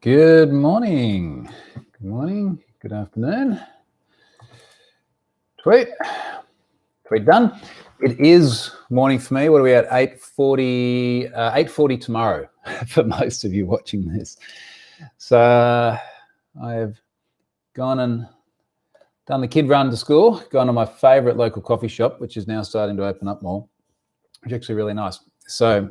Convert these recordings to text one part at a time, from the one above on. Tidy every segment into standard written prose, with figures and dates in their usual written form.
Good morning. Good morning. Good afternoon. Tweet done. It is morning for me. What are we at? 8:40. 8:40 tomorrow for most of you watching this. So I have gone and done the kid run to school. Gone to my favourite local coffee shop, which is now starting to open up more, which is actually really nice. So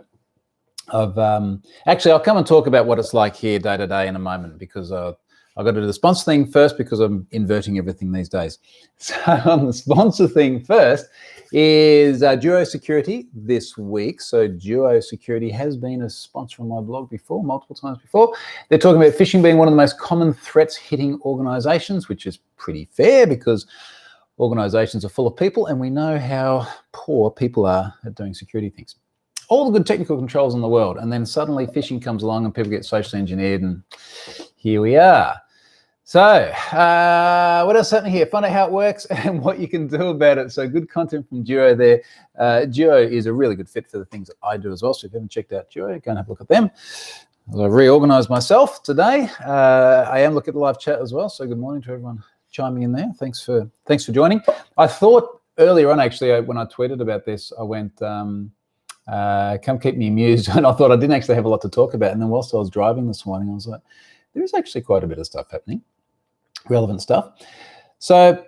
I'll come and talk about what it's like here day to day in a moment, because I've got to do the sponsor thing first because I'm inverting everything these days. So on the sponsor thing first is Duo Security this week. So Duo Security has been a sponsor on my blog before, multiple times before. They're talking about phishing being one of the most common threats hitting organizations, which is pretty fair because organizations are full of people and we know how poor people are at doing security things. All the good technical controls in the world, and then suddenly phishing comes along and people get socially engineered, and here we are. So what else happening here? Find out how it works and what you can do about it. So good content from Duo there. Duo is a really good fit for the things that I do as well. So if you haven't checked out Duo, go and have a look at them. I've reorganized myself today. I am looking at the live chat as well. So good morning to everyone chiming in there. Thanks for joining. I thought earlier on, actually, when I tweeted about this, I went, come keep me amused. And I thought I didn't actually have a lot to talk about. And then whilst I was driving this morning, I was like, there is actually quite a bit of stuff happening, relevant stuff. So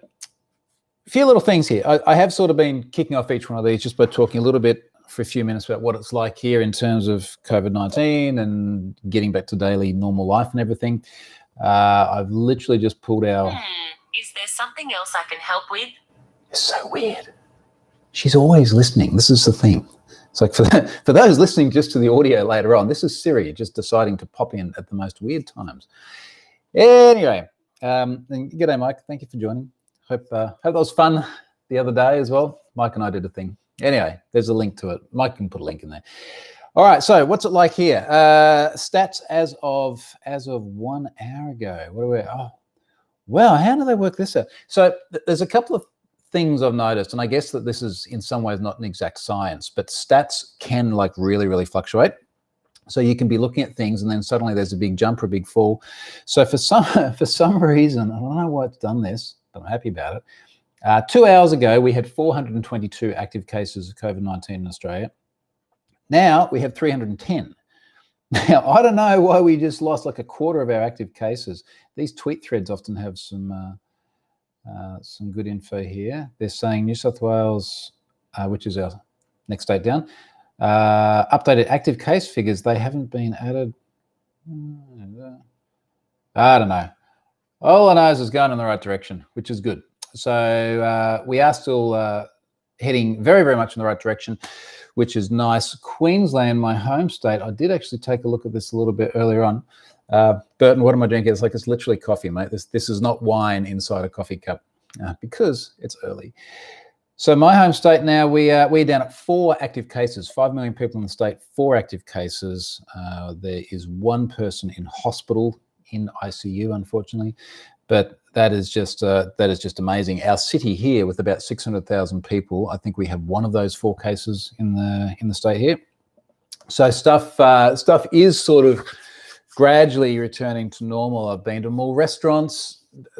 a few little things here. I have sort of been kicking off each one of these just by talking a little bit for a few minutes about what it's like here in terms of COVID-19 and getting back to daily normal life and everything. I've literally just pulled our... Is there something else I can help with? It's so weird. She's always listening. This is the thing. It's like for those listening just to the audio later on, this is Siri just deciding to pop in at the most weird times. Anyway, g'day, Mike. Thank you for joining. Hope that was fun the other day as well. Mike and I did a thing. Anyway, there's a link to it. Mike can put a link in there. All right, so what's it like here? Stats as of 1 hour ago. What are we? Oh, wow, how do they work this out? So there's a couple of things I've noticed, and I guess that this is in some ways not an exact science, but stats can like really fluctuate. So you can be looking at things and then suddenly there's a big jump or a big fall. So for some reason, I don't know why it's done this, but I'm happy about it. 2 hours ago, we had 422 active cases of COVID-19 in Australia. Now we have 310. Now, I don't know why we just lost like a quarter of our active cases. These tweet threads often have some good info here. They're saying New South Wales, which is our next state down, updated active case figures. They haven't been added. I don't know. All I know is it's going in the right direction, which is good. So we are still heading very much in the right direction, which is nice. Queensland, my home state, I did actually take a look at this a little bit earlier on. Burton, what am I drinking? It's like, it's literally coffee, mate. This is not wine inside a coffee cup because it's early. So my home state now, we're down at 4 active cases, 5 million people in the state, 4 active cases. There is 1 person in hospital in ICU, unfortunately, but that is just amazing. Our city here with about 600,000 people, I think we have 1 of those 4 cases in the state here. So stuff is sort of gradually returning to normal. I've been to more restaurants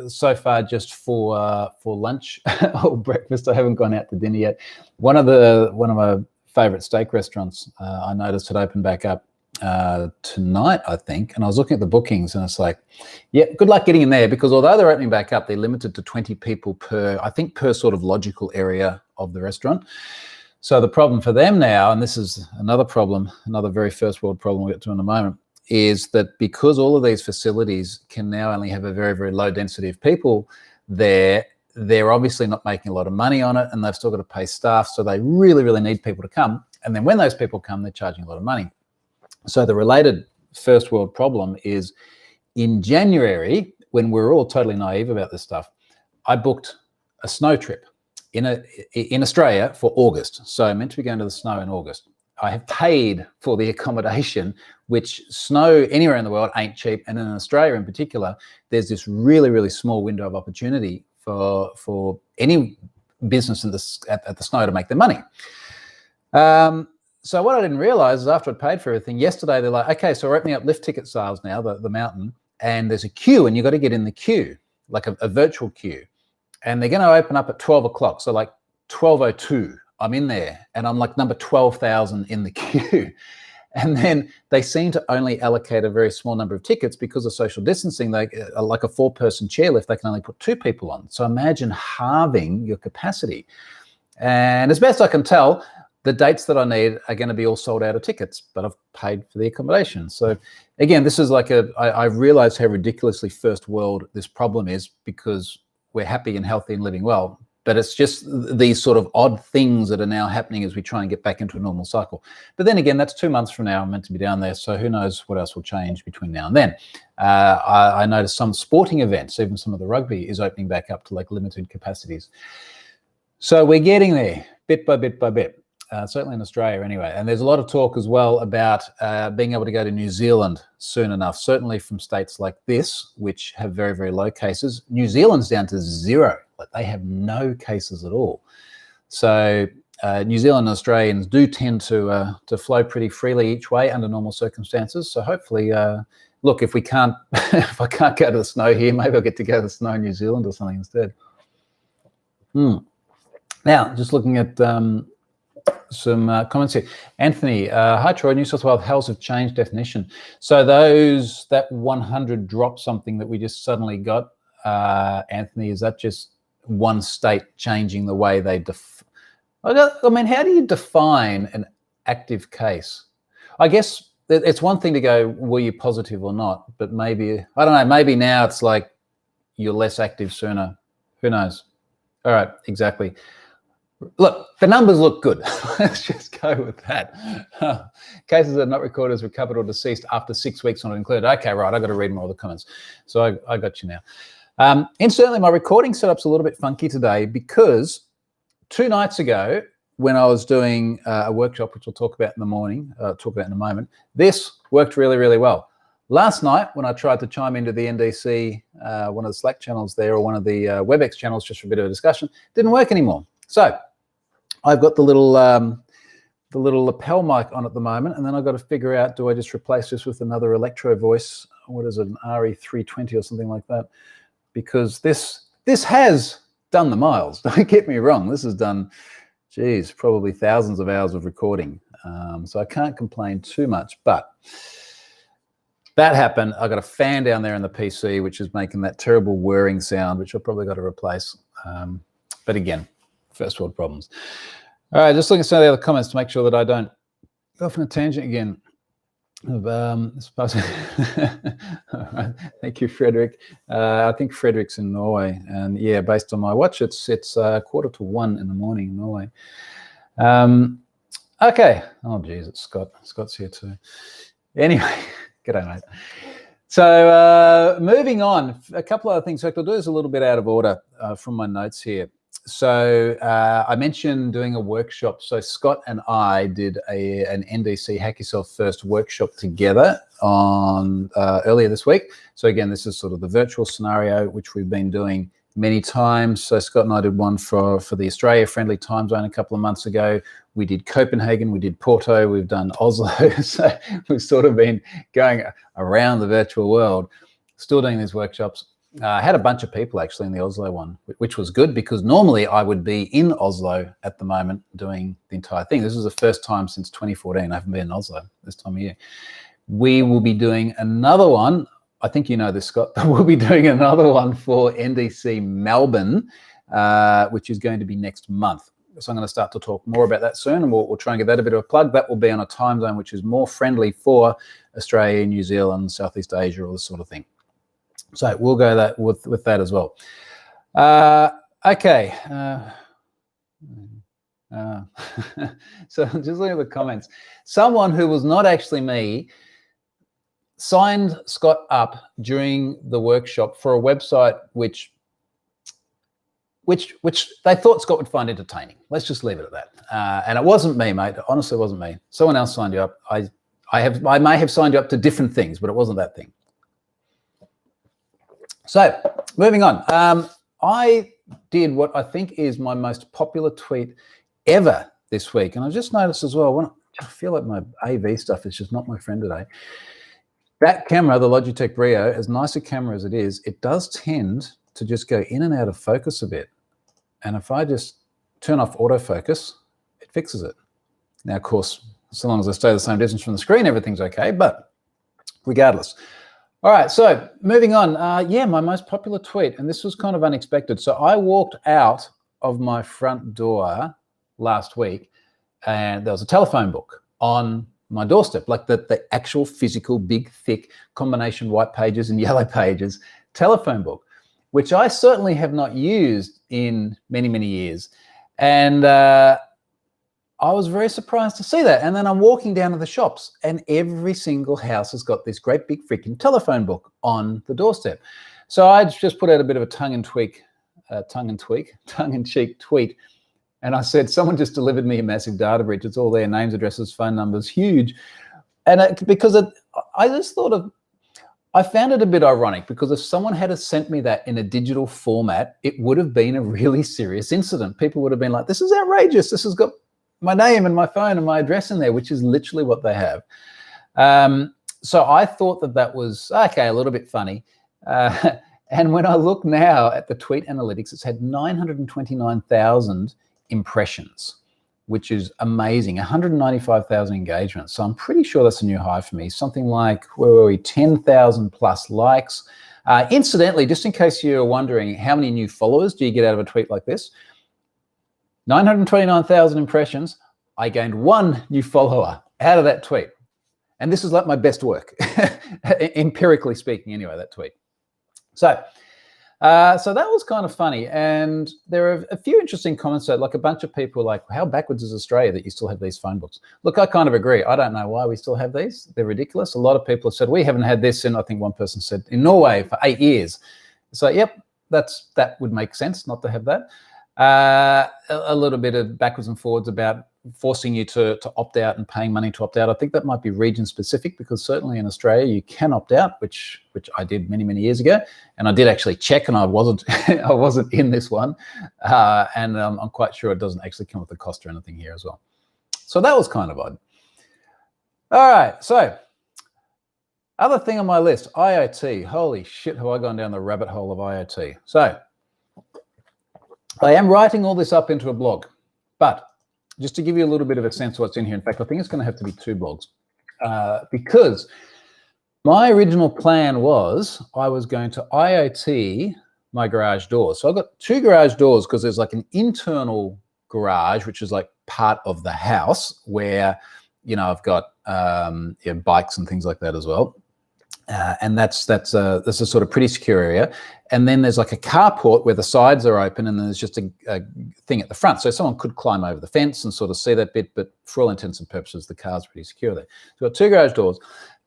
so far just for lunch or breakfast. I haven't gone out to dinner yet. One of my favorite steak restaurants I noticed had opened back up tonight, I think, and I was looking at the bookings and it's like, yeah, good luck getting in there, because although they're opening back up, they're limited to 20 people per sort of logical area of the restaurant. So the problem for them now, and this is another problem, another very first world problem we'll get to in a moment, is that because all of these facilities can now only have a very low density of people there, they're obviously not making a lot of money on it, and they've still got to pay staff, so they really need people to come. And then when those people come, they're charging a lot of money. So the related first world problem is in January, when we were all totally naive about this stuff, I booked a snow trip in Australia for August. So I'm meant to be going to the snow in August. I have paid for the accommodation, which snow anywhere in the world ain't cheap. And in Australia in particular, there's this really small window of opportunity for any business at the snow to make their money. so what I didn't realize is after I'd paid for everything, yesterday they're like, okay, so we're opening up lift ticket sales now, the mountain, and there's a queue and you got to get in the queue, like a virtual queue. And they're going to open up at 12 o'clock. So like 12:02, I'm in there and I'm like number 12,000 in the queue. And then they seem to only allocate a very small number of tickets because of social distancing. They like a 4-person chairlift, they can only put 2 people on. So imagine halving your capacity. And as best I can tell, the dates that I need are going to be all sold out of tickets, but I've paid for the accommodation. So again, this is like I realize how ridiculously first world this problem is because we're happy and healthy and living well. But it's just these sort of odd things that are now happening as we try and get back into a normal cycle. But then again, that's 2 months from now. I'm meant to be down there. So who knows what else will change between now and then. I noticed some sporting events, even some of the rugby is opening back up to like limited capacities. So we're getting there bit by bit by bit, certainly in Australia anyway. And there's a lot of talk as well about being able to go to New Zealand soon enough, certainly from states like this, which have very, very low cases. New Zealand's down to 0. Like they have no cases at all. So New Zealand and Australians do tend to flow pretty freely each way under normal circumstances. So hopefully, look, if we can't, if I can't go to the snow here, maybe I'll get to go to the snow in New Zealand or something instead. Now, just looking at some comments here. Anthony, hi Troy, New South Wales health have changed definition. So that 100 drop something that we just suddenly got, Anthony, is that just one state changing the way they I mean, how do you define an active case? I guess it's one thing to go, were you positive or not? But maybe, I don't know, maybe now it's like you're less active sooner. Who knows? All right, exactly. Look, the numbers look good. Let's just go with that. Cases that are not recorded as recovered or deceased after 6 weeks not included. Okay, right, I've got to read more of the comments. So I got you now. Incidentally, my recording setup's a little bit funky today because 2 nights ago, when I was doing a workshop, which we'll talk about in the morning, talk about in a moment, this worked really, really well. Last night, when I tried to chime into the NDC, one of the Slack channels there, or one of the WebEx channels, just for a bit of a discussion, didn't work anymore. So I've got the little lapel mic on at the moment, and then I've got to figure out, do I just replace this with another electro voice? What is it, an RE320 or something like that? Because this has done the miles. Don't get me wrong. This has done, geez, probably thousands of hours of recording. So I can't complain too much, but that happened. I got a fan down there in the PC, which is making that terrible whirring sound, which I've probably got to replace. But again, first world problems. All right, just looking at some of the other comments to make sure that I don't go off on a tangent again. All right. Thank you, Frederick. I think Frederick's in Norway, and yeah, based on my watch, it's 1:45 in the morning in Norway. Okay. Oh, geez, it's Scott. Scott's here too. Anyway, g'day, mate. So moving on, a couple other things. So I'll do this a little bit out of order from my notes here. So I mentioned doing a workshop. So Scott and I did an NDC Hack Yourself First workshop together on earlier this week. So again, this is sort of the virtual scenario, which we've been doing many times. So Scott and I did one for the Australia-friendly time zone a couple of months ago. We did Copenhagen, we did Porto, we've done Oslo. So we've sort of been going around the virtual world, still doing these workshops. I had a bunch of people actually in the Oslo one, which was good because normally I would be in Oslo at the moment doing the entire thing. This is the first time since 2014 I haven't been in Oslo this time of year. We will be doing another one. I think you know this, Scott, but we'll be doing another one for NDC Melbourne, which is going to be next month. So I'm going to start to talk more about that soon, and we'll try and get that a bit of a plug. That will be on a time zone which is more friendly for Australia, New Zealand, Southeast Asia, all this sort of thing. So we'll go that with that as well. Okay. So just looking at the comments. Someone who was not actually me signed Scott up during the workshop for a website which they thought Scott would find entertaining. Let's just leave it at that. And it wasn't me, mate. It honestly wasn't me. Someone else signed you up. I may have signed you up to different things, but it wasn't that thing. So moving on, I did what I think is my most popular tweet ever this week. And I just noticed as well, I feel like my AV stuff is just not my friend today. That camera, the Logitech Brio, as nice a camera as it is, it does tend to just go in and out of focus a bit. And if I just turn off autofocus, it fixes it. Now, of course, so long as I stay the same distance from the screen, everything's okay, but regardless. All right, so moving on. Yeah, my most popular tweet, and this was kind of unexpected. So I walked out of my front door last week, and there was a telephone book on my doorstep, like the actual physical, big, thick combination white pages and yellow pages telephone book, which I certainly have not used in many, many years. And I was very surprised to see that. And then I'm walking down to the shops, and every single house has got this great big freaking telephone book on the doorstep. So I just put out a bit of a tongue-in-cheek tweet. And I said, someone just delivered me a massive data breach. It's all their names, addresses, phone numbers, huge. And I found it a bit ironic, because if someone had sent me that in a digital format, it would have been a really serious incident. People would have been like, this is outrageous. This has got my name and my phone and my address in there, which is literally what they have. So I thought that was, okay, a little bit funny. And when I look now at the tweet analytics, it's had 929,000 impressions, which is amazing. 195,000 engagements. So I'm pretty sure that's a new high for me. Something like, where were we, 10,000 plus likes. Incidentally, just in case you're wondering, how many new followers do you get out of a tweet like this? 929,000 impressions. I gained one new follower out of that tweet. And this is like my best work, empirically speaking anyway, that tweet. So that was kind of funny. And there are a few interesting comments. So like a bunch of people like, how backwards is Australia that you still have these phone books? Look, I kind of agree. I don't know why we still have these. They're ridiculous. A lot of people have said, we haven't had this in, I think one person said, in Norway for 8 years. So, yep, that would make sense not to have that. A little bit of backwards and forwards about forcing you to opt out and paying money to opt out. I think that might be region specific, because certainly in Australia you can opt out, which I did many, many years ago. And I did actually check, and I wasn't I wasn't in this one. And I'm quite sure it doesn't actually come with a cost or anything here as well. So that was kind of odd. All right, so other thing on my list, IoT. Holy shit, have I gone down the rabbit hole of IoT. So I am writing all this up into a blog, but just to give you a little bit of a sense of what's in here. In fact, I think it's going to have to be 2 blogs, because my original plan was I was going to IoT my garage doors. So I've got 2 garage doors, because there's like an internal garage, which is like part of the house where, you know, I've got bikes and things like that as well. And that's a sort of pretty secure area. And then there's like a carport where the sides are open, and then there's just a thing at the front. So someone could climb over the fence and sort of see that bit, but for all intents and purposes, the car's pretty secure there. So we've got 2 garage doors.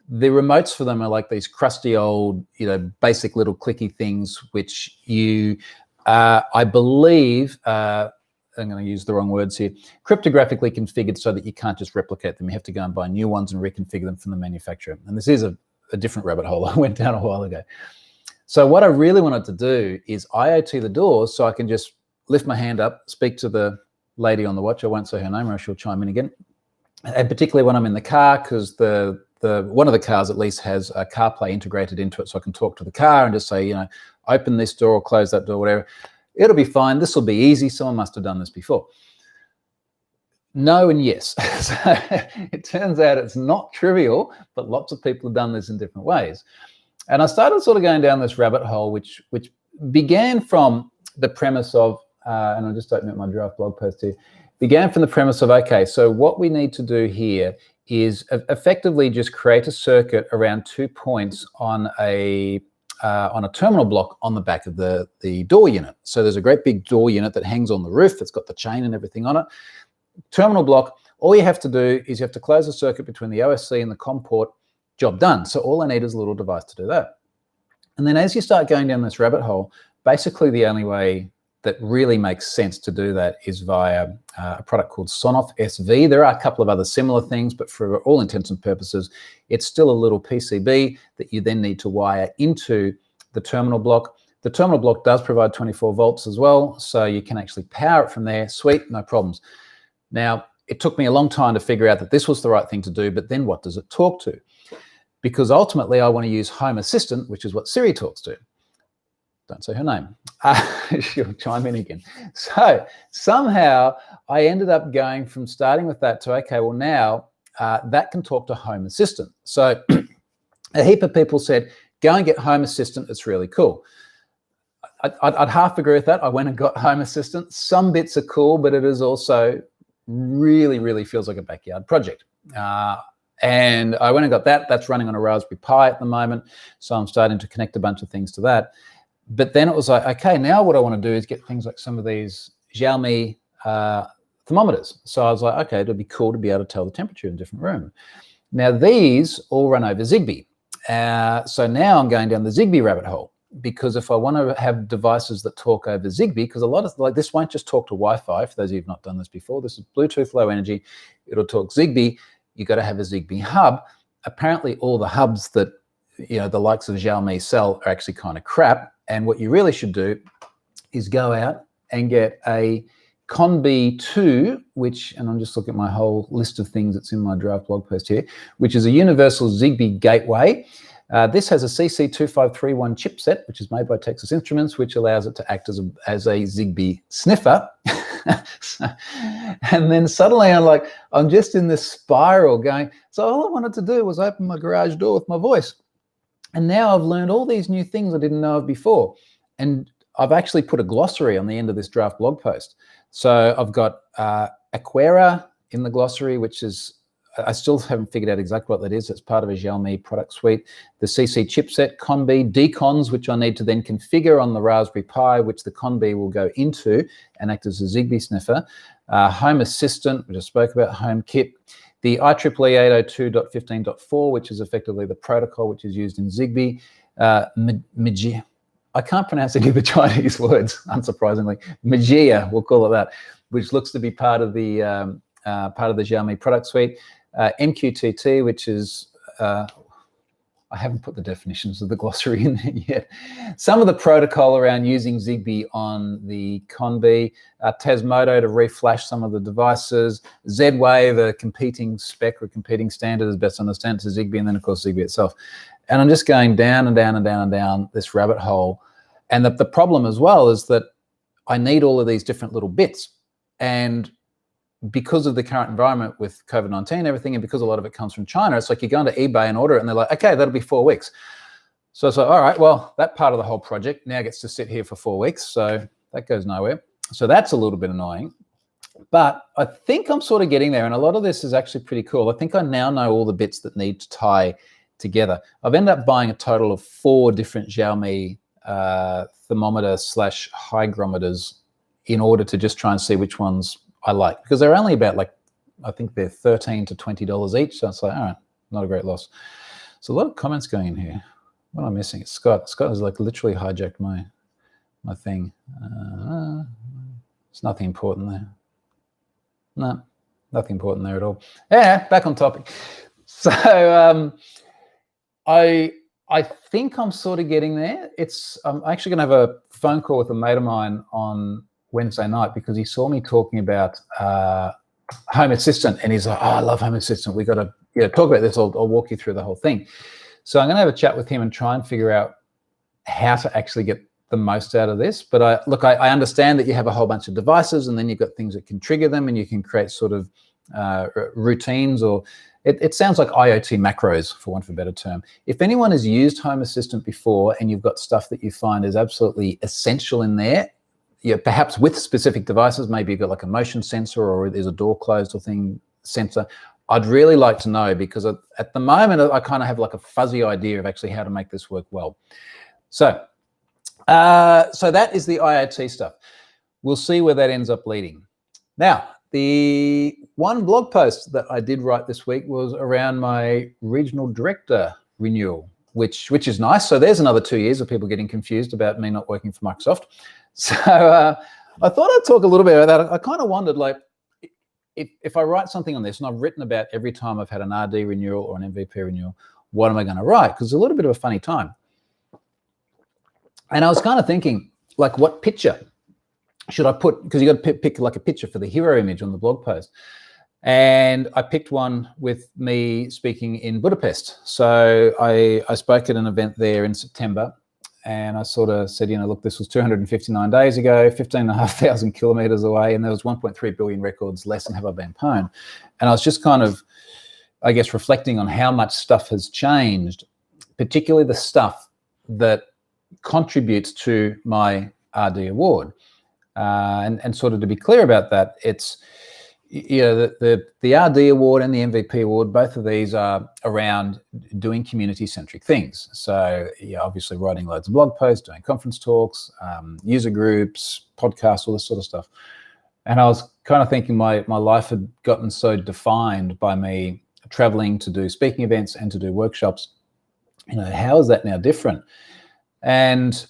The remotes for them are like these crusty old, you know, basic little clicky things, which you, I believe, I'm going to use the wrong words here, cryptographically configured so that you can't just replicate them. You have to go and buy new ones and reconfigure them from the manufacturer. And this is a different rabbit hole I went down a while ago. So what I really wanted to do is IoT the doors, so I can just lift my hand up, speak to the lady on the watch. I won't say her name or she'll chime in again. And particularly when I'm in the car, because the one of the cars at least has a CarPlay integrated into it, so I can talk to the car and just say, you know, open this door or close that door, whatever. It'll be fine. This will be easy. Someone must have done this before. No and yes. So it turns out it's not trivial, but lots of people have done this in different ways. And I started sort of going down this rabbit hole, which began from the premise of, and I'll just open up my draft blog post here, began from the premise of, okay, so what we need to do here is effectively just create a circuit around 2 points on a terminal block on the back of the door unit. So there's a great big door unit that hangs on the roof. It's got the chain and everything on it. Terminal block, all you have to do is you have to close the circuit between the OSC and the COM port, job done. So all I need is a little device to do that. And then as you start going down this rabbit hole, basically the only way that really makes sense to do that is via a product called Sonoff SV. There are a couple of other similar things, but for all intents and purposes, it's still a little PCB that you then need to wire into the terminal block. The terminal block does provide 24 volts as well, so you can actually power it from there. Sweet, no problems. Now, it took me a long time to figure out that this was the right thing to do, but then what does it talk to? Because ultimately I want to use Home Assistant, which is what Siri talks to. Don't say her name. She'll chime in again. So somehow I ended up going from starting with that to, okay, well now that can talk to Home Assistant. So a heap of people said, go and get Home Assistant, it's really cool. I'd half agree with that. I went and got Home Assistant. Some bits are cool, but it is also really, really feels like a backyard project. And I went and got that. That's running on a Raspberry Pi at the moment. So I'm starting to connect a bunch of things to that. But then it was like, okay, now what I want to do is get things like some of these Xiaomi thermometers. So I was like, okay, it'd be cool to be able to tell the temperature in a different room. Now these all run over Zigbee. So now I'm going down the Zigbee rabbit hole, because if I want to have devices that talk over Zigbee, because a lot of, like, this won't just talk to Wi-Fi, for those of you who've not done this before, this is Bluetooth Low Energy, it'll talk Zigbee, you got to have a Zigbee hub. Apparently all the hubs that, you know, the likes of Xiaomi sell are actually kind of crap, and what you really should do is go out and get a Conbee 2, which, and I'm just looking at my whole list of things that's in my draft blog post here, which is a universal Zigbee gateway. This has a CC2531 chipset, which is made by Texas Instruments, which allows it to act as a Zigbee sniffer. And then suddenly I'm just in this spiral going, so all I wanted to do was open my garage door with my voice. And now I've learned all these new things I didn't know of before. And I've actually put a glossary on the end of this draft blog post. So I've got Aquera in the glossary, which is, I still haven't figured out exactly what that is. It's part of a Xiaomi product suite. The CC chipset, Conbee, decons, which I need to then configure on the Raspberry Pi, which the Conbee will go into and act as a Zigbee sniffer. Home Assistant, which I spoke about, HomeKit. The IEEE 802.15.4, which is effectively the protocol which is used in Zigbee. I can't pronounce any of the Chinese words, unsurprisingly. Magia, we'll call it that, which looks to be part of the Xiaomi product suite. MQTT, which is, I haven't put the definitions of the glossary in there yet. Some of the protocol around using Zigbee on the Conbee, Tasmodo to reflash some of the devices, Z-Wave, a competing spec or competing standard as best understand to Zigbee, and then of course Zigbee itself. And I'm just going down and down and down and down this rabbit hole. And the problem as well is that I need all of these different little bits. And because of the current environment with COVID-19 and everything, and because a lot of it comes from China, it's like you go onto eBay and order it and they're like, okay, that'll be 4 weeks. So it's like, all right, well, that part of the whole project now gets to sit here for 4 weeks. So that goes nowhere. So that's a little bit annoying. But I think I'm sort of getting there. And a lot of this is actually pretty cool. I think I now know all the bits that need to tie together. I've ended up buying a total of 4 different Xiaomi thermometer / hygrometers in order to just try and see which ones I like, because they're only about, like, I think they're $13 to $20 each. So it's like, all right, not a great loss. So a lot of comments going in here. What am I missing? It's Scott. Scott has like literally hijacked my thing. It's nothing important there. No, nothing important there at all. Yeah, back on topic. So I think I'm sort of getting there. I'm actually going to have a phone call with a mate of mine on Wednesday night, because he saw me talking about Home Assistant, and he's like, oh, I love Home Assistant. We got to talk about this. I'll walk you through the whole thing. So I'm going to have a chat with him and try and figure out how to actually get the most out of this. But I understand that you have a whole bunch of devices, and then you've got things that can trigger them, and you can create sort of routines, or it sounds like IoT macros, for want of a better term. If anyone has used Home Assistant before and you've got stuff that you find is absolutely essential in there, perhaps with specific devices, maybe you've got like a motion sensor, or there's a door closed or thing sensor, I'd really like to know, because at the moment I kind of have like a fuzzy idea of actually how to make this work well. So that is the IoT stuff. We'll see where that ends up leading. Now, the one blog post that I did write this week was around my regional director renewal, which is nice. So there's another 2 years of people getting confused about me not working for Microsoft. So I thought I'd talk a little bit about that. I kind of wondered, like, if I write something on this, and I've written about every time I've had an RD renewal or an MVP renewal, what am I going to write? Because it's a little bit of a funny time. And I was kind of thinking, like, what picture should I put? Because you got to pick like a picture for the hero image on the blog post. And I picked one with me speaking in Budapest. So I spoke at an event there in September, and I sort of said, look, this was 259 days ago, 15,500 kilometers away, and there was 1.3 billion records less than have I been pwned. And I was just kind of, I guess, reflecting on how much stuff has changed, particularly the stuff that contributes to my RD award. And sort of to be clear about that, it's, the RD award and the MVP award, both of these are around doing community-centric things. So, obviously writing loads of blog posts, doing conference talks, user groups, podcasts, all this sort of stuff. And I was kind of thinking my life had gotten so defined by me traveling to do speaking events and to do workshops. How is that now different? And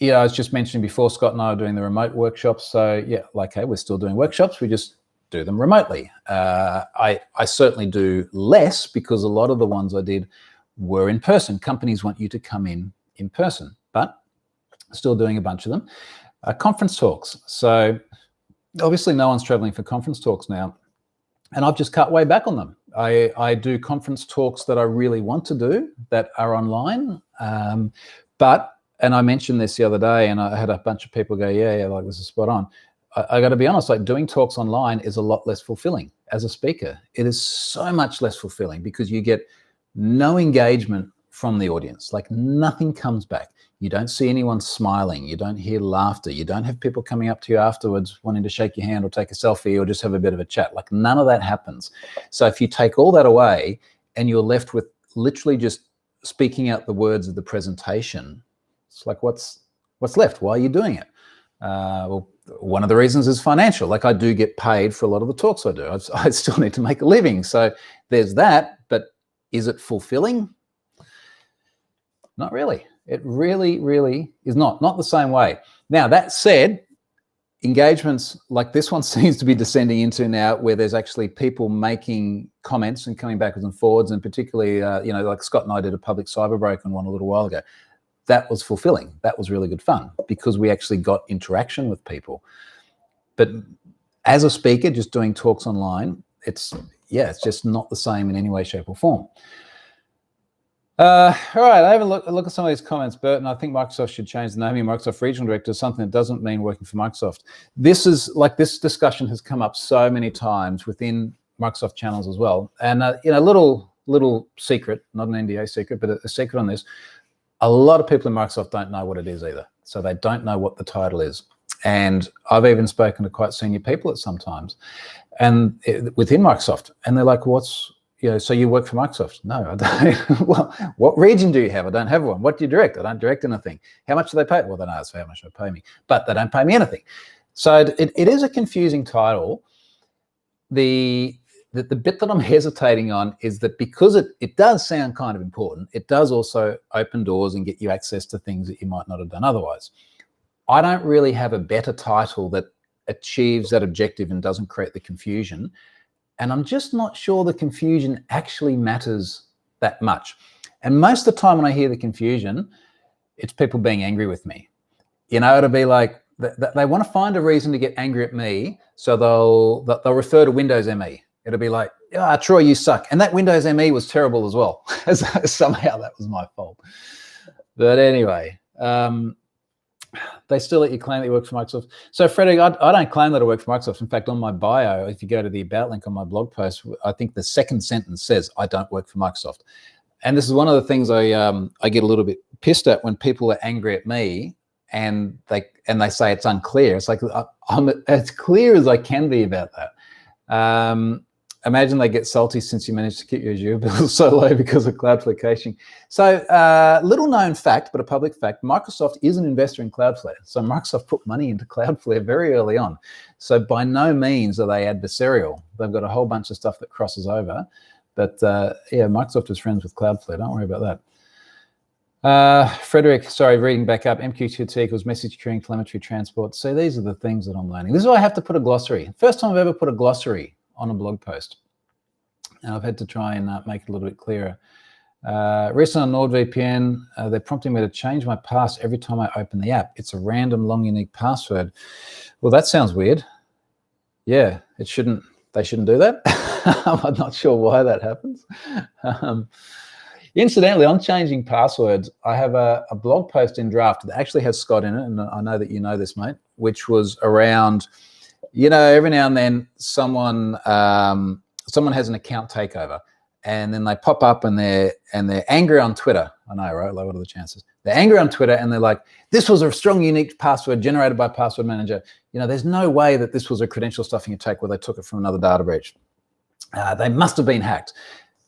I was just mentioning before, Scott and I are doing the remote workshops. So we're still doing workshops. We just do them remotely. I certainly do less because a lot of the ones I did were in person. Companies want you to come in person, but still doing a bunch of them. Conference talks. So obviously no one's traveling for conference talks now, and I've just cut way back on them. I do conference talks that I really want to do that are online, and I mentioned this the other day, and I had a bunch of people go, yeah, like this is spot on. I got to be honest, like doing talks online is a lot less fulfilling as a speaker. It is so much less fulfilling because you get no engagement from the audience. Like nothing comes back. You don't see anyone smiling. You don't hear laughter. You don't have people coming up to you afterwards wanting to shake your hand or take a selfie or just have a bit of a chat. Like none of that happens. So if you take all that away and you're left with literally just speaking out the words of the presentation, it's like, what's left? Why are you doing it? Well, one of the reasons is financial. Like I do get paid for a lot of the talks I do. I still need to make a living. So there's that, but is it fulfilling? Not really. It really, really is not the same way. Now, that said, engagements like this one seems to be descending into now where there's actually people making comments and coming backwards and forwards, and particularly, like Scott and I did a public cyber break on one a little while ago. That was fulfilling. That was really good fun because we actually got interaction with people. But as a speaker, just doing talks online, it's just not the same in any way, shape or form. All right, I have a look at some of these comments. Burton, I think Microsoft should change the naming Microsoft Regional Director to something that doesn't mean working for Microsoft. This discussion has come up so many times within Microsoft channels as well. And, little secret, not an NDA secret, but a secret on this. A lot of people in Microsoft don't know what it is either. So they don't know what the title is. And I've even spoken to quite senior people at sometimes and within Microsoft. And they're like, so you work for Microsoft? No, I don't. Well, what region do you have? I don't have one. What do you direct? I don't direct anything. How much do they pay? Well, they don't ask for how much they pay me, but they don't pay me anything. So it is a confusing title. The bit that I'm hesitating on is that because it does sound kind of important, it does also open doors and get you access to things that you might not have done otherwise. I don't really have a better title that achieves that objective and doesn't create the confusion. And I'm just not sure the confusion actually matters that much. And most of the time when I hear the confusion, it's people being angry with me. It'll be like, they want to find a reason to get angry at me, so they'll refer to Windows ME. It'll be like, Troy, you suck. And that Windows ME was terrible as well. Somehow that was my fault. But anyway, they still let you claim that you work for Microsoft. So Frederick, I don't claim that I work for Microsoft. In fact, on my bio, if you go to the About link on my blog post, I think the second sentence says, I don't work for Microsoft. And this is one of the things I get a little bit pissed at when people are angry at me and they say it's unclear. It's like, I'm as clear as I can be about that. Imagine they get salty since you managed to keep your Azure bills so low because of Cloudflare caching. So little known fact, but a public fact, Microsoft is an investor in Cloudflare. So Microsoft put money into Cloudflare very early on. So by no means are they adversarial. They've got a whole bunch of stuff that crosses over. But Microsoft is friends with Cloudflare. Don't worry about that. Frederick, sorry, reading back up, MQ2T equals message queuing, telemetry, transport. See, these are the things that I'm learning. This is why I have to put a glossary. First time I've ever put a glossary on a blog post. And I've had to try and make it a little bit clearer. Recently on NordVPN, they're prompting me to change my pass every time I open the app. It's a random, long, unique password. Well, that sounds weird. Yeah, they shouldn't do that. I'm not sure why that happens. Incidentally, on changing passwords, I have a blog post in draft that actually has Scott in it, and I know that you know this, mate, which was around, every now and then someone has an account takeover, and then they pop up and they're angry on Twitter. I know, right? Like, what are the chances? They're angry on Twitter and they're like, this was a strong, unique password generated by Password Manager. There's no way that this was a credential stuffing attack where they took it from another data breach. They must have been hacked.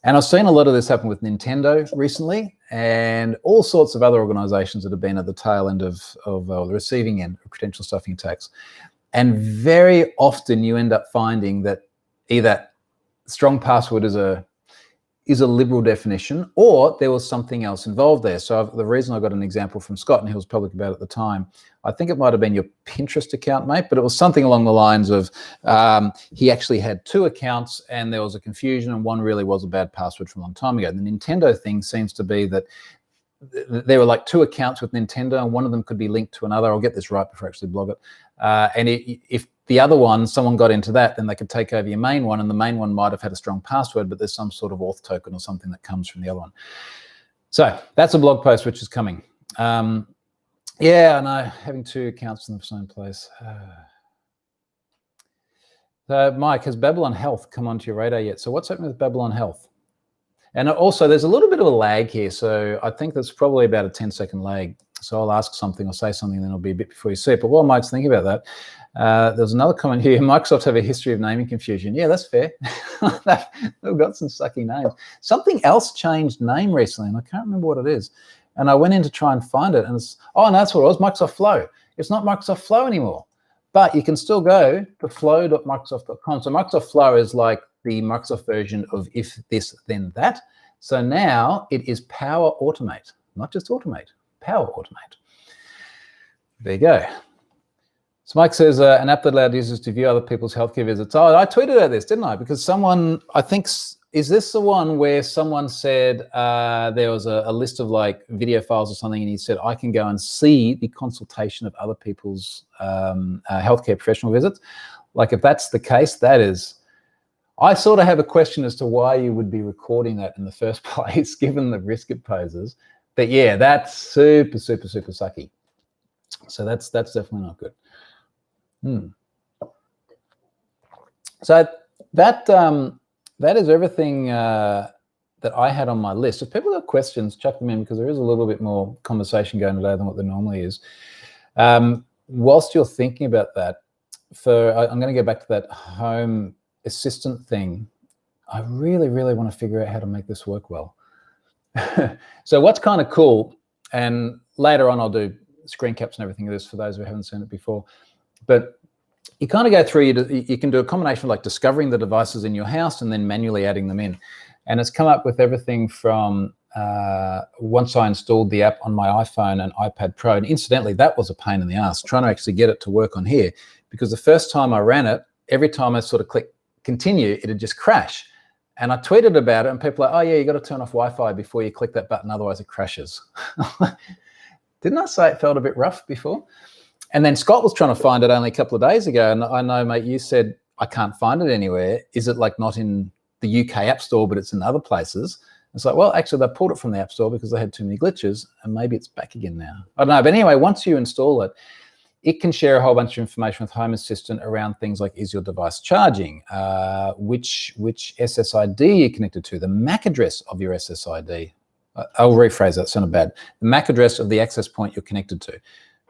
And I've seen a lot of this happen with Nintendo recently, and all sorts of other organizations that have been at the tail end of the receiving end of credential stuffing attacks. And very often you end up finding that either strong password is a liberal definition, or there was something else involved there. So the reason I got an example from Scott, and he was public about it at the time, I think it might have been your Pinterest account, mate, but it was something along the lines of he actually had 2 accounts and there was a confusion, and one really was a bad password from a long time ago. The Nintendo thing seems to be that there were like 2 accounts with Nintendo, and one of them could be linked to another. I'll get this right before I actually blog it. And if the other one, someone got into that, then they could take over your main one, and the main one might have had a strong password, but there's some sort of auth token or something that comes from the other one. So that's a blog post which is coming. Yeah, I know, having 2 accounts in the same place. So Mike, has Babylon Health come onto your radar yet? So what's happening with Babylon Health? And also, there's a little bit of a lag here, so I think there's probably about a 10-second lag. So I'll ask something or say something, then it'll be a bit before you see it. But while Mike's thinking about that, there's another comment here. Microsoft have a history of naming confusion. Yeah, that's fair. They've got some sucky names. Something else changed name recently, and I can't remember what it is. And I went in to try and find it, and it's, oh, no, that's what it was, Microsoft Flow. It's not Microsoft Flow anymore. But you can still go to flow.microsoft.com. So Microsoft Flow is like the Microsoft version of if this, then that. So now it is Power Automate, not just Automate, Power Automate. There you go. So Mike says an app that allowed users to view other people's healthcare visits. Oh, I tweeted at this, didn't I? Because someone, I think, is this the one where someone said there was a list of like video files or something, and he said, I can go and see the consultation of other people's healthcare professional visits? Like, if that's the case, that is, I sort of have a question as to why you would be recording that in the first place, given the risk it poses. But yeah, that's super, super, super sucky. So that's definitely not good. So that is everything that I had on my list. If people have questions, chuck them in, because there is a little bit more conversation going today than what there normally is. Whilst you're thinking about that, I'm going to go back to that home assistant thing. I really, really want to figure out how to make this work well. So what's kind of cool, and later on I'll do screen caps and everything of this for those who haven't seen it before, but you kind of go through, you can do a combination of like discovering the devices in your house and then manually adding them in. And it's come up with everything from once I installed the app on my iPhone and iPad Pro, and incidentally, that was a pain in the ass, trying to actually get it to work on here, because the first time I ran it, every time I sort of click continue, it'd just crash. And I tweeted about it, and people are like, oh yeah, you got to turn off Wi-Fi before you click that button, otherwise it crashes. Didn't I say it felt a bit rough before? And then Scott was trying to find it only a couple of days ago, and I know, mate, you said, I can't find it anywhere. Is it like not in the UK App Store, but it's in other places? It's like, well, actually, they pulled it from the App Store because they had too many glitches, and maybe it's back again now. I don't know. But anyway, once you install it, it can share a whole bunch of information with Home Assistant around things like, is your device charging? Which SSID you're connected to? The MAC address of your SSID. I'll rephrase that, sounded bad. The MAC address of the access point you're connected to.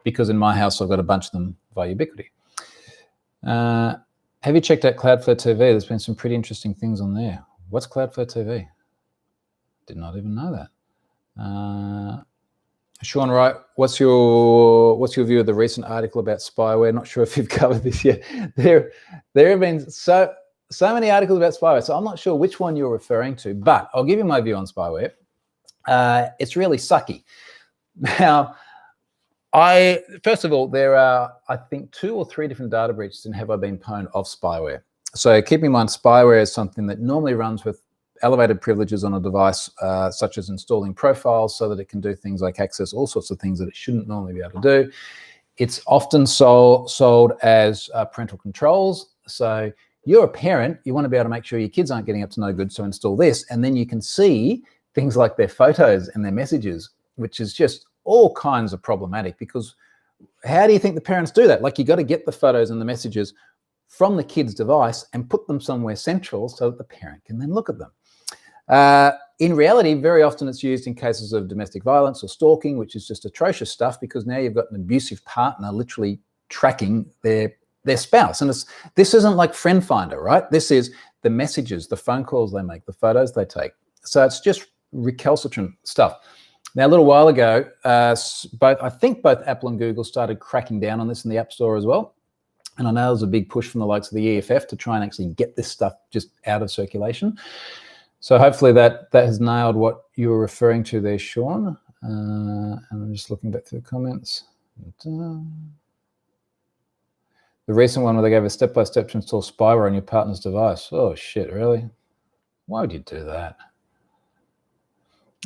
Because in my house, I've got a bunch of them via Ubiquiti. Have you checked out Cloudflare TV? There's been some pretty interesting things on there. What's Cloudflare TV? Did not even know that. Sean Wright, what's your view of the recent article about spyware? Not sure if you've covered this yet. There have been so many articles about spyware, so I'm not sure which one you're referring to, but I'll give you my view on spyware. It's really sucky. Now, first of all, there are, I think, 2 or 3 different data breaches in Have I Been Pwned of spyware. So keep in mind, spyware is something that normally runs with elevated privileges on a device, such as installing profiles so that it can do things like access all sorts of things that it shouldn't normally be able to do. It's often sold as parental controls. So You're a parent, you want to be able to make sure your kids aren't getting up to no good, so install this, and then you can see things like their photos and their messages, which is just all kinds of problematic, because how do you think the parents do that? Like, you got to get the photos and the messages from the kid's device and put them somewhere central so that the parent can then look at them. In reality, very often it's used in cases of domestic violence or stalking, which is just atrocious stuff, because now you've got an abusive partner literally tracking their spouse. And this isn't like Friend Finder, right? This is the messages, the phone calls they make, the photos they take. So it's just recalcitrant stuff. Now, a little while ago, I think both Apple and Google started cracking down on this in the App Store as well. And I know there's a big push from the likes of the EFF to try and actually get this stuff just out of circulation. So hopefully that has nailed what you were referring to there, Sean. And I'm just looking back through the comments. The recent one where they gave a step-by-step to install spyware on your partner's device. Oh, shit, really? Why would you do that?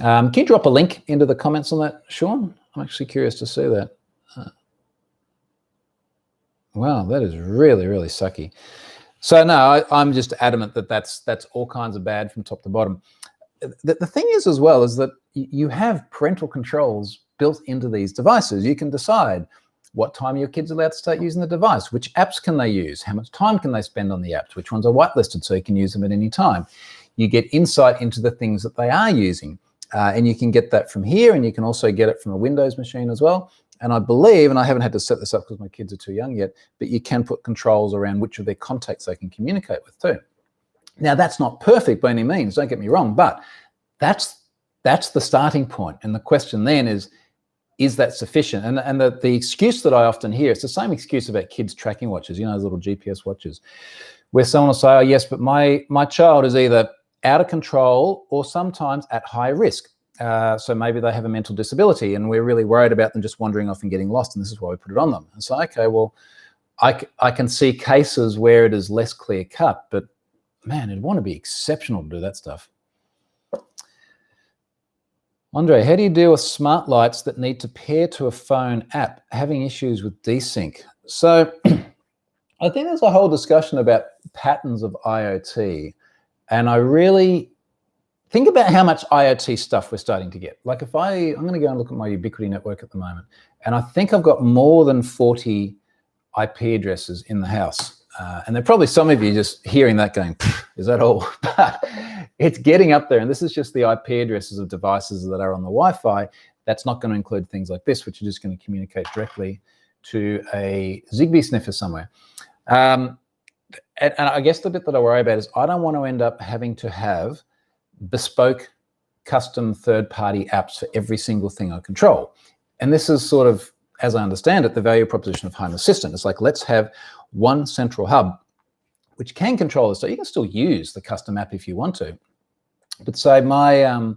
Can you drop a link into the comments on that, Sean? I'm actually curious to see that. Wow, that is really, really sucky. So no, I'm just adamant that that's all kinds of bad from top to bottom. The thing is as well is that you have parental controls built into these devices. You can decide what time your kid's allowed to start using the device, which apps can they use, how much time can they spend on the apps, which ones are whitelisted so you can use them at any time. You get insight into the things that they are using, and you can get that from here, and you can also get it from a Windows machine as well. And I believe, and I haven't had to set this up because my kids are too young yet, but you can put controls around which of their contacts they can communicate with too. Now, that's not perfect by any means, don't get me wrong, but that's the starting point. And the question then is that sufficient? And the excuse that I often hear, it's the same excuse about kids' tracking watches, you know, those little GPS watches, where someone will say, oh, yes, but my child is either out of control or sometimes at high risk. So maybe they have a mental disability and we're really worried about them just wandering off and getting lost, and this is why we put it on them. And so, okay, well, I can see cases where it is less clear cut, but man, it'd want to be exceptional to do that stuff. Andre, how do you deal with smart lights that need to pair to a phone app, having issues with Desync? So I think there's a whole discussion about patterns of IoT, and I really think about how much IoT stuff we're starting to get. Like I'm going to go and look at my Ubiquity network at the moment, and I think I've got more than 40 IP addresses in the house. And there are probably some of you just hearing that going, is that all? But it's getting up there, and this is just the IP addresses of devices that are on the Wi-Fi. That's not going to include things like this, which are just going to communicate directly to a Zigbee sniffer somewhere. And I guess the bit that I worry about is I don't want to end up having to have bespoke, custom third-party apps for every single thing I control. And this is sort of, as I understand it, the value proposition of Home Assistant. It's like, let's have one central hub which can control this. So you can still use the custom app if you want to. But say my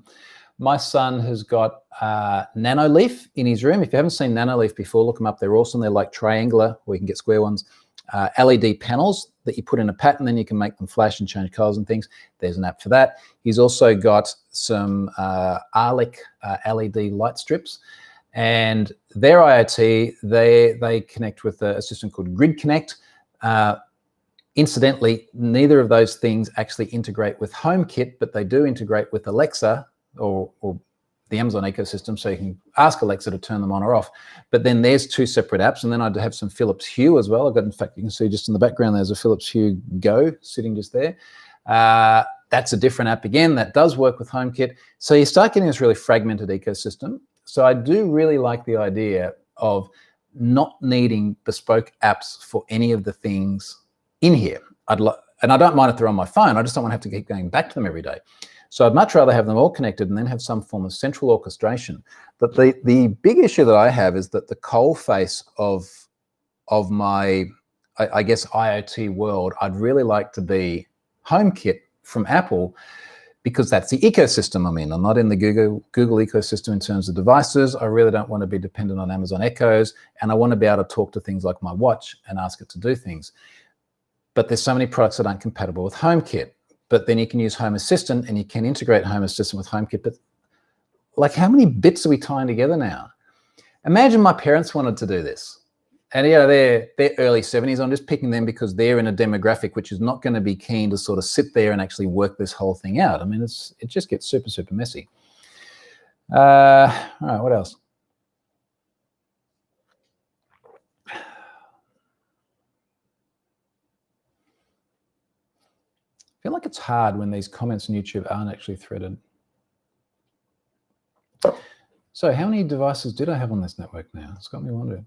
son has got Nanoleaf in his room. If you haven't seen Nanoleaf before, look them up. They're awesome. They're like triangular, or you can get square ones. LED panels that you put in a pattern, then you can make them flash and change colors and things. There's an app for that. He's also got some Arlic LED light strips, and their IoT, they connect with a system called Grid Connect. Incidentally, neither of those things actually integrate with HomeKit, but they do integrate with Alexa or the Amazon ecosystem, so you can ask Alexa to turn them on or off. But then there's two separate apps, and then I'd have some Philips Hue as well. I've got, in fact, you can see just in the background, there's a Philips Hue Go sitting just there. That's a different app again that does work with HomeKit. So you start getting this really fragmented ecosystem. So I do really like the idea of not needing bespoke apps for any of the things in here. And I don't mind if they're on my phone. I just don't want to have to keep going back to them every day. So I'd much rather have them all connected and then have some form of central orchestration. But the big issue that I have is that the coal face of my, I guess, IoT world, I'd really like to be HomeKit from Apple, because that's the ecosystem I'm in. I'm not in the Google ecosystem in terms of devices. I really don't want to be dependent on Amazon Echoes, and I want to be able to talk to things like my watch and ask it to do things. But there's so many products that aren't compatible with HomeKit. But then you can use Home Assistant and you can integrate Home Assistant with HomeKit. But like, how many bits are we tying together now? Imagine my parents wanted to do this. And yeah, they're early 70s. I'm just picking them because they're in a demographic which is not going to be keen to sort of sit there and actually work this whole thing out. I mean, it just gets super, super messy. All right, what else? I feel like it's hard when these comments on YouTube aren't actually threaded. So how many devices did I have on this network now? It's got me wondering.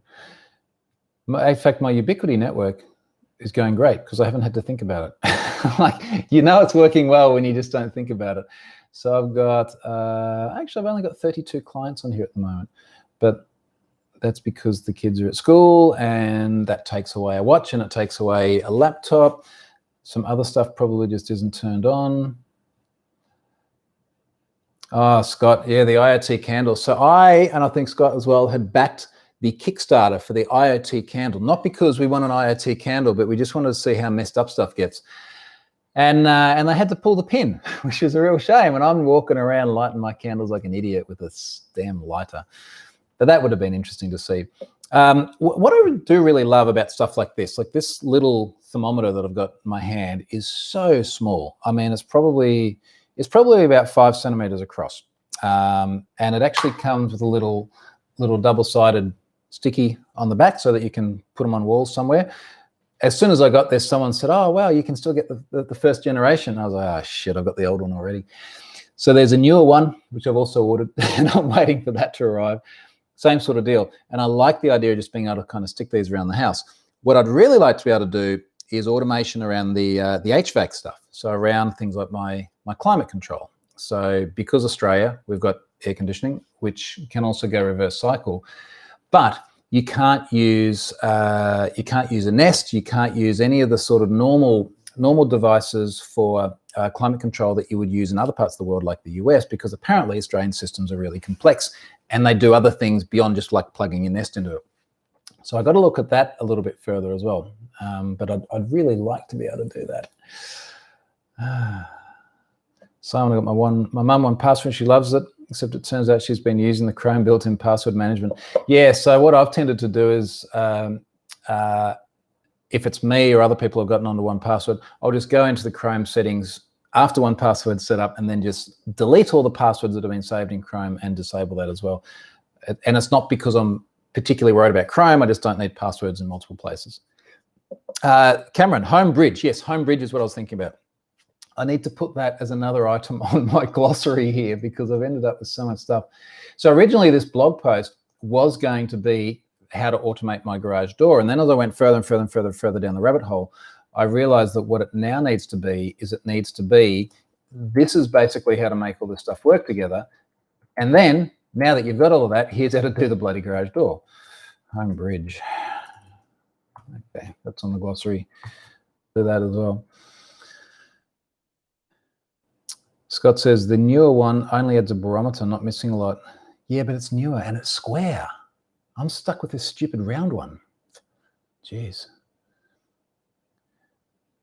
In fact, my Ubiquity network is going great because I haven't had to think about it. Like, you know, it's working well when you just don't think about it. So I've got, actually, I've only got 32 clients on here at the moment, but that's because the kids are at school and that takes away a watch and it takes away a laptop. Some other stuff probably just isn't turned on. Oh, Scott, yeah, the IoT candle. So and I think Scott as well, had backed the Kickstarter for the IoT candle, not because we want an IoT candle, but we just wanted to see how messed up stuff gets. And they had to pull the pin, which is a real shame. And I'm walking around lighting my candles like an idiot with a damn lighter. But that would have been interesting to see. What I do really love about stuff like this little thermometer that I've got in my hand is so small. I mean, it's probably about 5 centimeters across. And it actually comes with a little double-sided sticky on the back so that you can put them on walls somewhere. As soon as I got this, someone said, oh, wow, you can still get the first generation. I was like, oh, shit, I've got the old one already. So there's a newer one, which I've also ordered, and I'm waiting for that to arrive. Same sort of deal. And I like the idea of just being able to kind of stick these around the house. What I'd really like to be able to do is automation around the HVAC stuff. So around things like my climate control. So because Australia, we've got air conditioning, which can also go reverse cycle, but you can't use a Nest. You can't use any of the sort of normal devices for climate control that you would use in other parts of the world, like the US, because apparently Australian systems are really complex and they do other things beyond just like plugging your Nest into it. So I got to look at that a little bit further as well. But I'd really like to be able to do that. Simon, I got my mum 1Password. She loves it, except it turns out she's been using the Chrome built-in password management. Yeah, so what I've tended to do is if it's me or other people have gotten onto 1Password, I'll just go into the Chrome settings after 1Password's set up and then just delete all the passwords that have been saved in Chrome and disable that as well. And it's not because I'm particularly worried about Chrome. I just don't need passwords in multiple places. Cameron, home bridge. Yes, home bridge is what I was thinking about. I need to put that as another item on my glossary here because I've ended up with so much stuff. So originally this blog post was going to be how to automate my garage door. And then as I went further and further down the rabbit hole, I realized that what it now needs to be is this is basically how to make all this stuff work together. And then now that you've got all of that, here's how to do the bloody garage door. Home bridge. Okay, that's on the glossary. Do that as well. Scott says the newer one only adds a barometer, not missing a lot. Yeah, but it's newer and it's square. I'm stuck with this stupid round one. Jeez.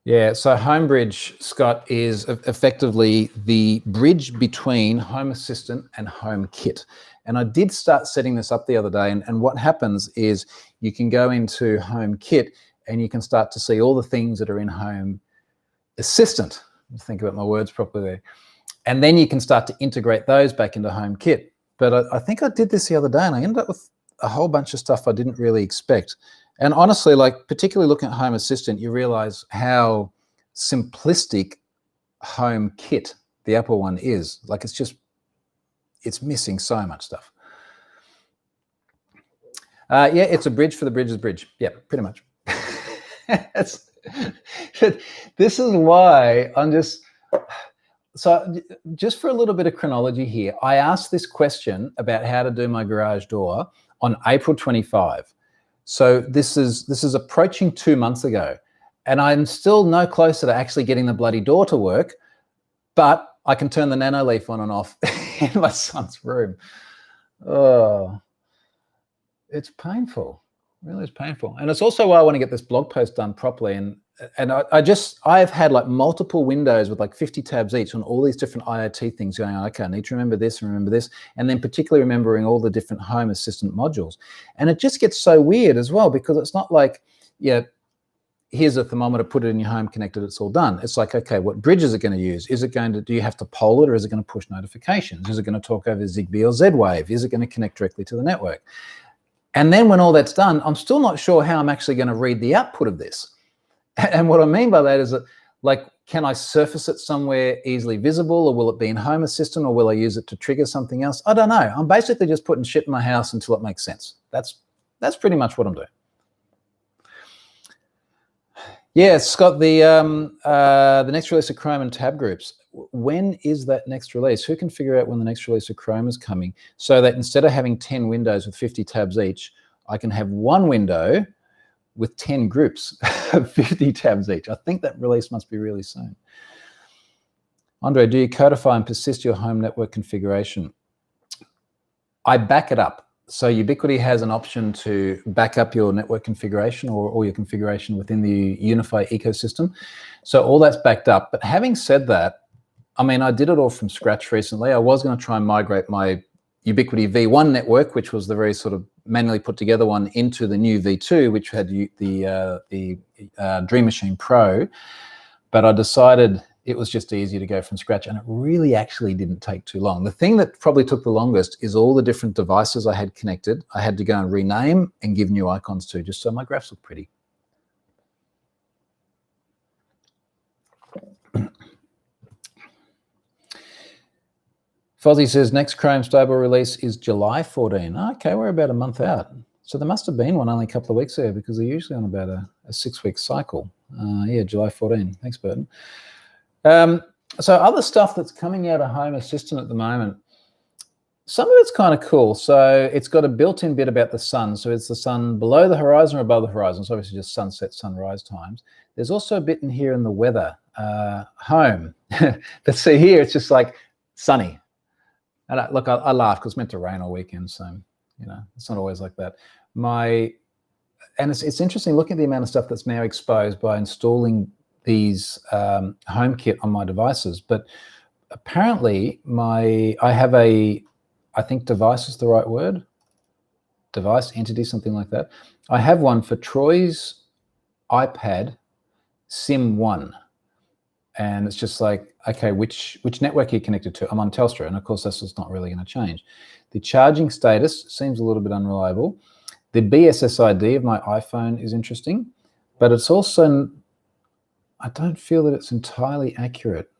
Yeah, so Home Bridge, Scott, is effectively the bridge between Home Assistant and HomeKit. And I did start setting this up the other day, and what happens is you can go into HomeKit and you can start to see all the things that are in Home Assistant. Think about my words properly there. And then you can start to integrate those back into HomeKit. But I think I did this the other day and I ended up with a whole bunch of stuff I didn't really expect. And honestly, like particularly looking at Home Assistant, you realize how simplistic HomeKit, the Apple one, is. Like it's missing so much stuff. Yeah, it's a bridge for the bridge's bridge. Yeah, pretty much. This is why I'm just... So just for a little bit of chronology here, I asked this question about how to do my garage door on April 25. So this is approaching 2 months ago, and I'm still no closer to actually getting the bloody door to work, but I can turn the nano leaf on and off in my son's room. Oh, it's painful. It really is painful. And it's also why I want to get this blog post done properly. And I've had like multiple windows with like 50 tabs each on all these different IoT things going on. Okay, I need to remember this and remember this, and then particularly remembering all the different Home Assistant modules. And it just gets so weird as well, because it's not like, yeah, here's a thermometer, put it in your home, connected, it's all done. It's like, okay, what bridge is it going to use? Is it going to, do you have to poll it, or is it going to push notifications? Is it going to talk over Zigbee or Z-Wave? Is it going to connect directly to the network? And then when all that's done, I'm still not sure how I'm actually going to read the output of this. And what I mean by that is that, like, can I surface it somewhere easily visible, or will it be in Home Assistant, or will I use it to trigger something else? I don't know. I'm basically just putting shit in my house until it makes sense. That's pretty much what I'm doing. Yeah, Scott, the next release of Chrome and tab groups. When is that next release? Who can figure out when the next release of Chrome is coming, so that instead of having 10 windows with 50 tabs each, I can have one window with 10 groups of 50 tabs each. I think that release must be really soon. Andre, do you codify and persist your home network configuration? I back it up. So Ubiquiti has an option to back up your network configuration or your configuration within the Unify ecosystem. So all that's backed up. But having said that, I mean, I did it all from scratch recently. I was going to try and migrate my Ubiquiti V1 network, which was the very sort of manually put together one, into the new V2, which had the Dream Machine Pro. But I decided it was just easier to go from scratch, and it really actually didn't take too long. The thing that probably took the longest is all the different devices I had connected. I had to go and rename and give new icons to, just so my graphs look pretty. Fozzie says next Chrome stable release is July 14. Okay, we're about a month out. So there must have been one only a couple of weeks ago, because they're usually on about a 6-week cycle. Yeah, July 14. Thanks, Burton. So other stuff that's coming out of Home Assistant at the moment, some of it's kind of cool. So it's got a built-in bit about the sun. So it's the sun below the horizon or above the horizon. So obviously just sunset, sunrise times. There's also a bit in here in the weather, home. But see here, it's just like sunny. And look, I laugh because it's meant to rain all weekend. So, you know, it's not always like that. And it's interesting looking at the amount of stuff that's now exposed by installing these HomeKit on my devices. But apparently I have I think device is the right word, device, entity, something like that. I have one for Troy's iPad, SIM1. And it's just like, okay, which network are you connected to? I'm on Telstra, and of course that's just not really going to change. The charging status seems a little bit unreliable. The BSSID of my iPhone is interesting, but it's also, I don't feel that it's entirely accurate,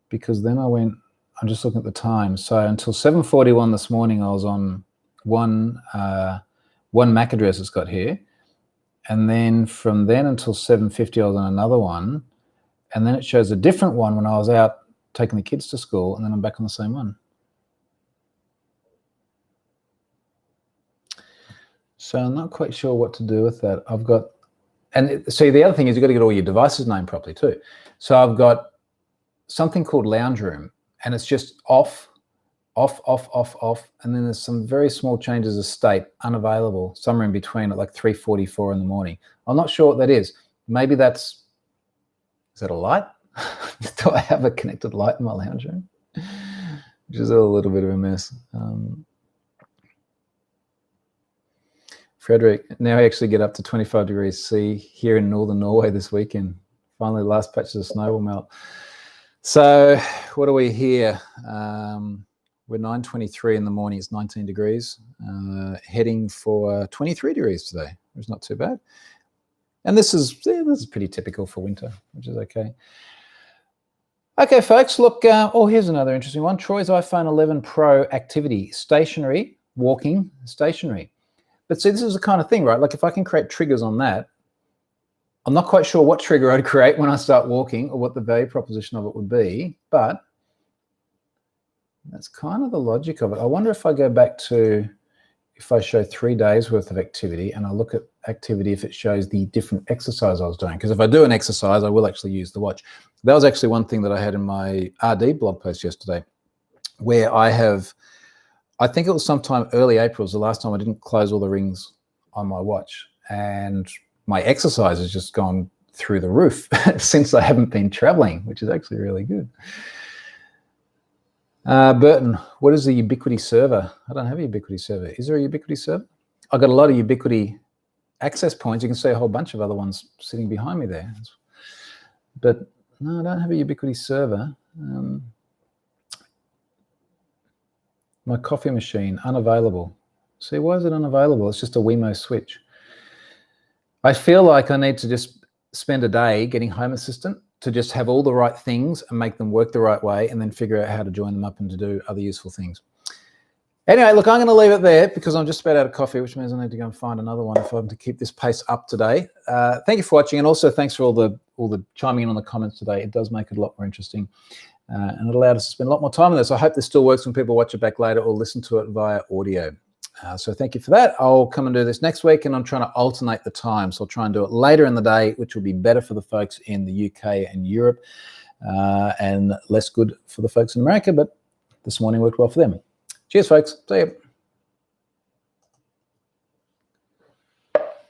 because then I'm just looking at the time. So until 7:41 this morning, I was on one MAC address it's got here. And then from then until 7:50, I was on another one. And then it shows a different one when I was out taking the kids to school, and then I'm back on the same one. So I'm not quite sure what to do with that. So the other thing is you've got to get all your devices named properly too. So I've got something called Lounge Room, and it's just off, and then there's some very small changes of state, unavailable, somewhere in between at like 3:44 in the morning. I'm not sure what that is. Maybe is that a light? Do I have a connected light in my lounge room? Which is a little bit of a mess. Frederick, now I actually get up to 25 degrees C here in northern Norway this weekend. Finally, the last patches of snow will melt. So what are we here? We're 9:23 in the morning. It's 19 degrees. Heading for 23 degrees today, which is not too bad. And this is pretty typical for winter, which is okay. Okay, folks, look, here's another interesting one. Troy's iPhone 11 Pro activity, stationary, walking, stationary. But see, this is the kind of thing, right? Like if I can create triggers on that, I'm not quite sure what trigger I'd create when I start walking or what the value proposition of it would be, but that's kind of the logic of it. I wonder if I go back to, if I show 3 days worth of activity and I look at activity, if it shows the different exercise I was doing. Because if I do an exercise, I will actually use the watch. That was actually one thing that I had in my RD blog post yesterday, where I think it was sometime early April was the last time I didn't close all the rings on my watch. And my exercise has just gone through the roof since I haven't been traveling, which is actually really good. Burton, what is the Ubiquiti server? I don't have a Ubiquiti server. Is there a Ubiquiti server? I've got a lot of Ubiquiti access points. You can see a whole bunch of other ones sitting behind me there. But no, I don't have a Ubiquiti server. My coffee machine, unavailable. See, why is it unavailable? It's just a Wemo switch. I feel like I need to just spend a day getting Home Assistant to just have all the right things and make them work the right way, and then figure out how to join them up and to do other useful things. Anyway, look, I'm going to leave it there because I'm just about out of coffee, which means I need to go and find another one if I'm to keep this pace up today. Thank you for watching, and also thanks for all the chiming in on the comments today. It does make it a lot more interesting, and it allowed us to spend a lot more time on this. I hope this still works when people watch it back later or listen to it via audio. So thank you for that. I'll come and do this next week, and I'm trying to alternate the time. So I'll try and do it later in the day, which will be better for the folks in the UK and Europe, and less good for the folks in America, but this morning worked well for them. Cheers, folks. See you.